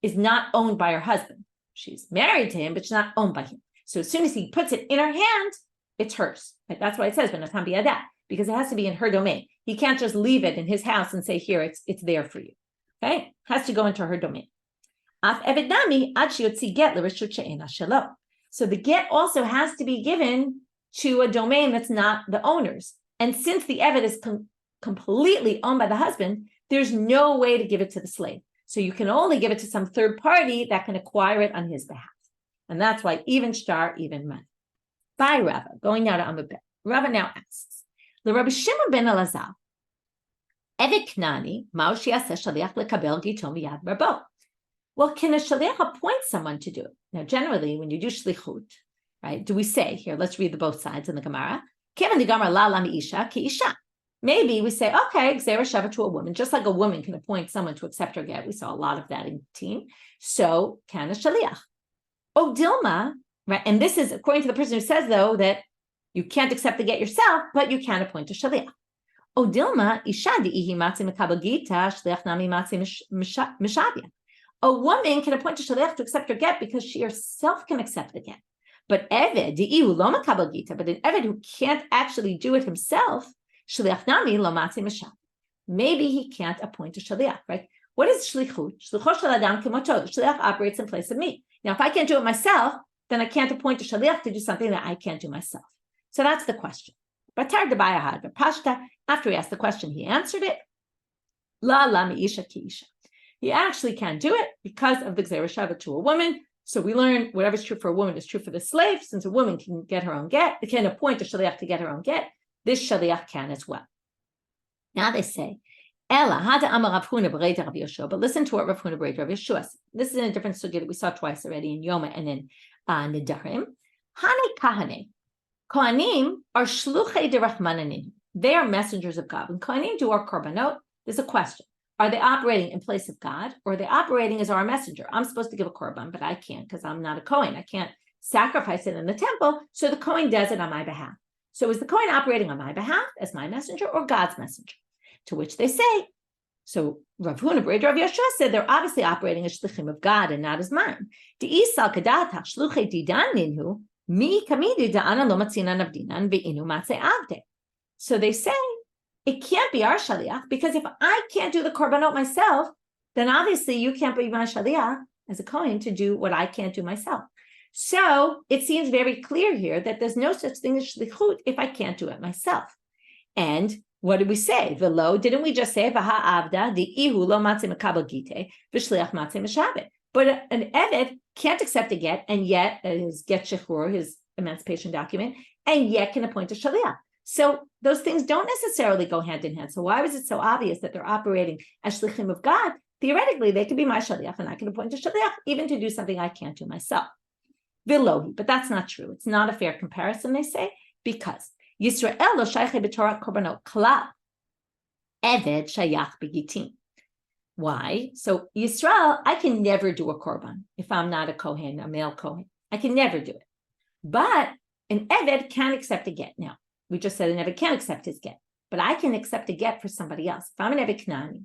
A: is not owned by her husband. She's married to him, but she's not owned by him. So as soon as he puts it in her hand, it's hers. Right? That's why it says natam biyadad, because it has to be in her domain. He can't just leave it in his house and say, here, it's there for you. Okay, has to go into her domain. So the get also has to be given to a domain that's not the owner's. And since the eved is completely owned by the husband, there's no way to give it to the slave. So you can only give it to some third party that can acquire it on his behalf. And that's why even shtar, even money. By Rava, going now to Amud Bet. Rava now asks, the Rabbi Shimon ben Elazar, Evet Knani, Mao Shiaseh Shaliach lekabel gito miyad rabo. Well, can a shaliach appoint someone to do it? Now, generally, when you do shlichut, right, do we say, here, let's read the both sides in the Gemara, Kevin the Gemara la lam isha ki isha. Maybe we say, okay, Gzera Shava to a woman, just like a woman can appoint someone to accept her get. We saw a lot of that in Teen. So, can a shaliach. Oh, Dilma, right, and this is according to the person who says, though, that you can't accept the get yourself, but you can appoint a shaliach. Oh, Dilma, isha di'ihi matzi mekabel gita, shliach nami matzi mishavia. A woman can appoint a shaliach to accept her get because she herself can accept the get. But Eved, di'ihu lo mekabel gita, but an Eved who can't actually do it himself, shliach nami lo matzi mishavia. Maybe he can't appoint a shaliach, right? What is shlichut? Shlichut shel adam kimoto. The shaliach operates in place of me. Now, if I can't do it myself, then I can't appoint a shaliach to do something that I can't do myself. So that's the question. But Pashta, after he asked the question, he answered it. La mi isha ki isha. He actually can't do it because of the Gzera Shava to a woman. So we learn whatever's true for a woman is true for the slave. Since a woman can get her own get, it can appoint a shaliach to get her own get. This shaliach can as well. Now they say, Ella hada amar Rav Huna b'reita Rav Yeshua. But listen to what Rav Huna b'reita Rav Yeshua said. This is in a different sugya that we saw twice already in Yoma and in Nidarim. Hane kahane. Kohanim are shluchei derachmananim. They are messengers of God. When Kohanim do our korbanot, there's a question. Are they operating in place of God, or are they operating as our messenger? I'm supposed to give a korban, but I can't because I'm not a Kohen. I can't sacrifice it in the temple, so the Kohen does it on my behalf. So is the Kohen operating on my behalf as my messenger or God's messenger? To which they say, so Rav Huna b'reita Rav Yeshua said they're obviously operating as shlichim of God and not as mine. De'isal kadatach shluchei didan ninhu. So they say it can't be our shaliach because if I can't do the korbanot myself, then obviously you can't be my shaliach as a kohen to do what I can't do myself. So it seems very clear here that there's no such thing as shlichut if I can't do it myself. And what did we say? V'lo, didn't we just say v'ha'avda di'ihu lo matzeh mekabel gite v'shliach matzeh meshavet? But an eved can't accept a get, and yet his get shechur, his emancipation document, and yet can appoint a shaliach. So those things don't necessarily go hand in hand. So why was it so obvious that they're operating as shlichim of God? Theoretically, they could be my shaliach, and I can appoint a shaliach even to do something I can't do myself. Vilohi, but that's not true. It's not a fair comparison, they say, because Yisrael lo shayche b'torah korbanot klal, eved shayach b'gitin. Why? So Yisrael, I can never do a korban if I'm not a kohen, a male kohen. I can never do it. But an eved can accept a get. Now, we just said an eved can accept his get, but I can accept a get for somebody else. If I'm an eved knani.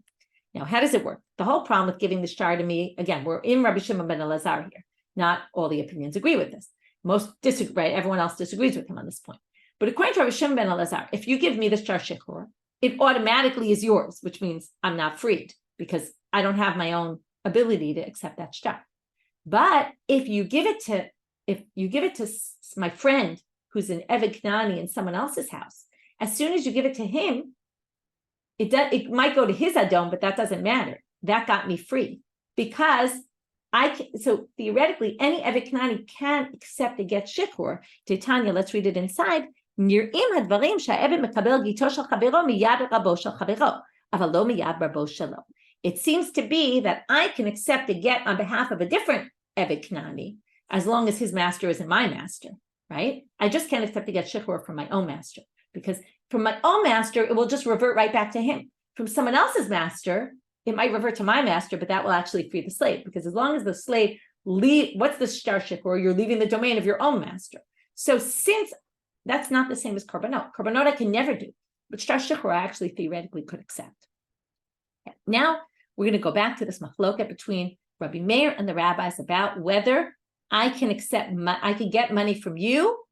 A: Now, how does it work? The whole problem with giving the shtar to me, again, we're in Rabbi Shimon ben Elazar here. Not all the opinions agree with this. Most disagree, right? Everyone else disagrees with him on this point. But according to Rabbi Shimon ben Elazar, if you give me the shtar shechur, it automatically is yours, which means I'm not freed, because I don't have my own ability to accept that shtar. But if you give it to my friend who's an Eved Knani in someone else's house, as soon as you give it to him, it might go to his Adon, but that doesn't matter. That got me free because so theoretically, any Eved Knani can accept a get shechur. Tanya, let's read it inside. Nir'im hadvarim sha'eved mekabel gito shel chavero miyad rabo shel chavero, aval lo miyad rabo shelo. It seems to be that I can accept a get on behalf of a different Eved Knani as long as his master isn't my master, right? I just can't accept a get shechur from my own master because from my own master, it will just revert right back to him. From someone else's master, it might revert to my master, but that will actually free the slave because as long as the slave what's the shtar shechur? You're leaving the domain of your own master. So since that's not the same as korbanot. Korbanot I can never do, but shtar shechur I actually theoretically could accept. Okay. Now we're going to go back to this machloket between Rabbi Meir and the rabbis about whether I can I can get money from you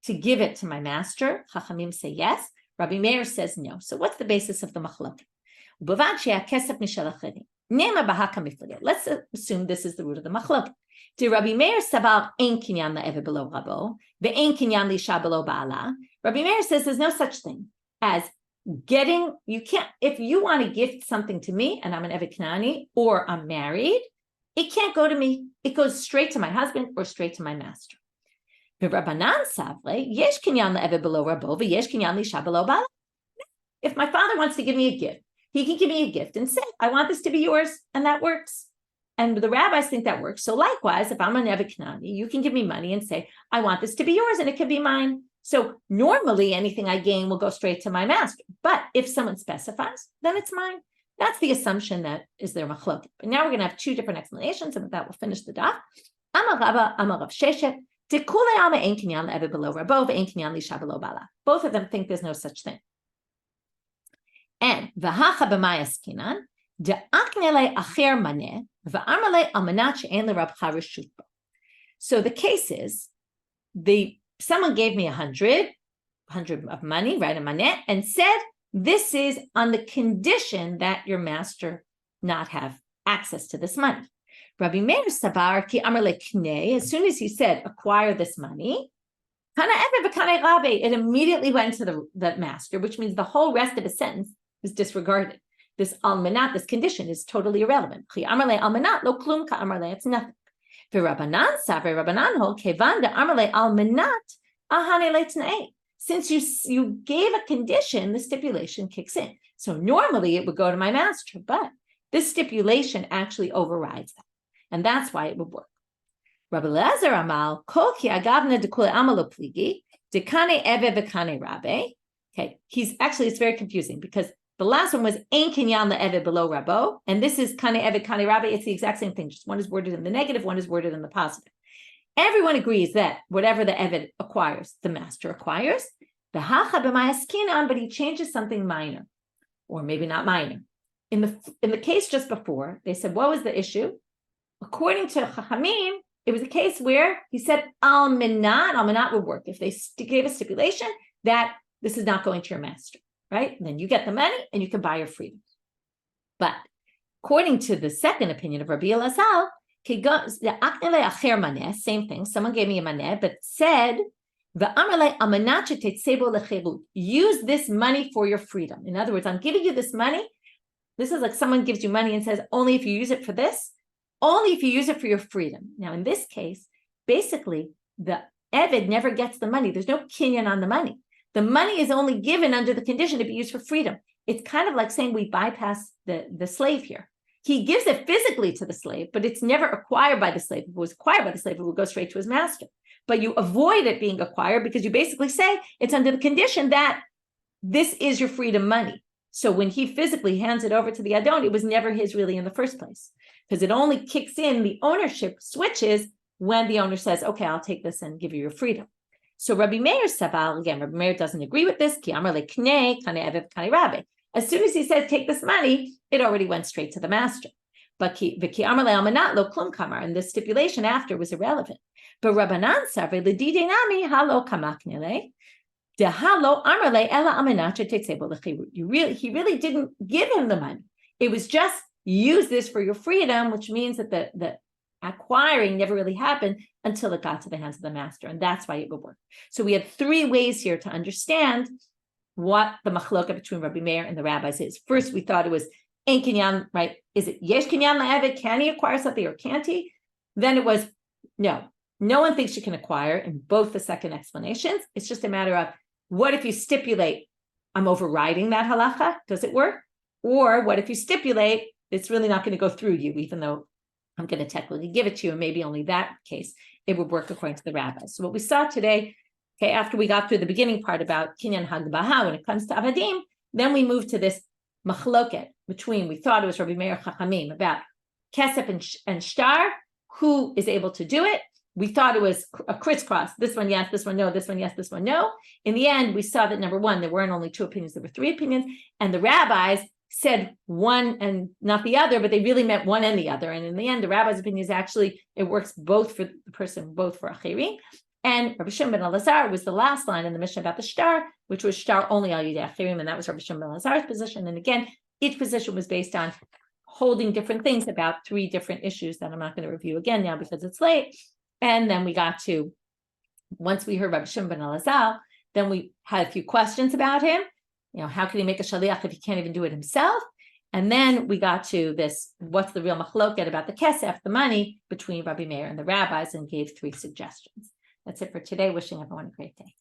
A: to give it to my master. Chachamim say yes. Rabbi Meir says no. So what's the basis of the machloket? Let's assume this is the root of the machlok. Rabbi Meir savar ein kinyan la'eved below rabo, ve'ein kinyan l'isha below ba'ala. Rabbi Meir says there's no such thing as getting, you can't, if you want to gift something to me and I'm an Eved Knani or I'm married, it can't go to me. It goes straight to my husband or straight to my master. Rabbanan savre, yesh kinyan la'eved below rabo, ve'yesh kinyan l'isha below ba'ala. If my father wants to give me a gift, he can give me a gift and say, I want this to be yours, and that works. And the rabbis think that works. So likewise, if I'm an Eved Knani, you can give me money and say, I want this to be yours, and it can be mine. So normally anything I gain will go straight to my master. But if someone specifies, then it's mine. That's the assumption that is their machlok. But now we're going to have two different explanations, and with that we'll finish the daf. Amar Rabba, Amar Rav Sheshet, Tekule Alma Ein Kinyan LeEved Below Rabo, Ve'ein Kinyan L'Isha Below Bala. Both of them think there's no such thing. And V'hacha B'mayas Kinan, De'aknele Acher Maneh, V'amarle Almanat She'en LeRabcha Reshut Bo. So the case is, someone gave me 100 of money, right, a maneh, and said, this is on the condition that your master not have access to this money. Rabbi Meir Sabar ki amar leknei, as soon as he said, acquire this money, it immediately went to the master, which means the whole rest of the sentence is disregarded. This almanat, this condition, is totally irrelevant. Almanat lo klum ka amarle, it's nothing. Rabbanan savar, Rabbanan hold kevan de amarle almanat ahane letnei. Since you gave a condition, the stipulation kicks in. So normally it would go to my master, but this stipulation actually overrides that, and that's why it would work. Rabbi Elazar amal kol ki agavna dekule amalo pligi dekane eve v'kane rabbe. Okay, it's very confusing because the last one was ein kinyan le'eved below rabo, and this is kane eved kane rabbe. It's the exact same thing. Just one is worded in the negative, one is worded in the positive. Everyone agrees that whatever the eved acquires, the master acquires. The hacha b'mayaskinan, but he changes something minor, or maybe not minor. In the case just before, they said, what was the issue? According to Chachamim, it was a case where he said almanat would work if they gave a stipulation that this is not going to your master. Right? And then you get the money and you can buy your freedom. But according to the second opinion of Rabbi Elazar, same thing. Someone gave me a maneh, but said, use this money for your freedom. In other words, I'm giving you this money. This is like someone gives you money and says, only if you use it for this, only if you use it for your freedom. Now, in this case, basically, the Eved never gets the money. There's no kinyan on the money. The money is only given under the condition to be used for freedom. It's kind of like saying we bypass the slave here. He gives it physically to the slave, but it's never acquired by the slave. If it was acquired by the slave, it would go straight to his master. But you avoid it being acquired because you basically say it's under the condition that this is your freedom money. So when he physically hands it over to the Adon, it was never his really in the first place, because it only kicks in, the ownership switches when the owner says, okay, I'll take this and give you your freedom. So Rabbi Meir Sabal, again, Rabbi Meir doesn't agree with this. As soon as he says, take this money, it already went straight to the master. But and the stipulation after was irrelevant. But Rabbanan Savre, halo kamaknele, he really didn't give him the money. It was just use this for your freedom, which means that the acquiring never really happened until it got to the hands of the master, and that's why it would work. So we had three ways here to understand what the machloka between Rabbi Meir and the rabbis is. First, we thought it was ein kinyan, right? Is it yesh kinyan la'eved? Can he acquire something or can't he? Then it was no one thinks you can acquire in both the second explanations. It's just a matter of what if you stipulate I'm overriding that halacha? Does it work? Or what if you stipulate it's really not going to go through you, even though I'm going to technically give it to you, and maybe only that case it would work according to the rabbis. So what we saw today, okay, after we got through the beginning part about kinyan hagbaha when it comes to avadim, then we moved to this machloket between, we thought it was Rabbi Meir Chachamim about kesef and shtar, who is able to do it. We thought it was a crisscross. This one yes, this one no, this one yes, this one no. In the end, we saw that number one, there weren't only two opinions, there were three opinions, and the rabbis said one and not the other, but they really meant one and the other. And in the end, the rabbi's opinion is actually, it works both for the person, both for Achirim. And Rabbi Shimon ben Elazar was the last line in the Mishnah about the shtar, which was shtar only al yidei Achirim, and that was Rabbi Shimon ben Elazar's position. And again, each position was based on holding different things about 3 different issues that I'm not going to review again now because it's late. And then we got to, once we heard Rabbi Shimon ben Elazar, then we had a few questions about him. How can he make a shaliach if he can't even do it himself? And then we got to this, what's the real machloket about the kesef, the money, between Rabbi Meir and the rabbis, and gave 3 suggestions. That's it for today. Wishing everyone a great day.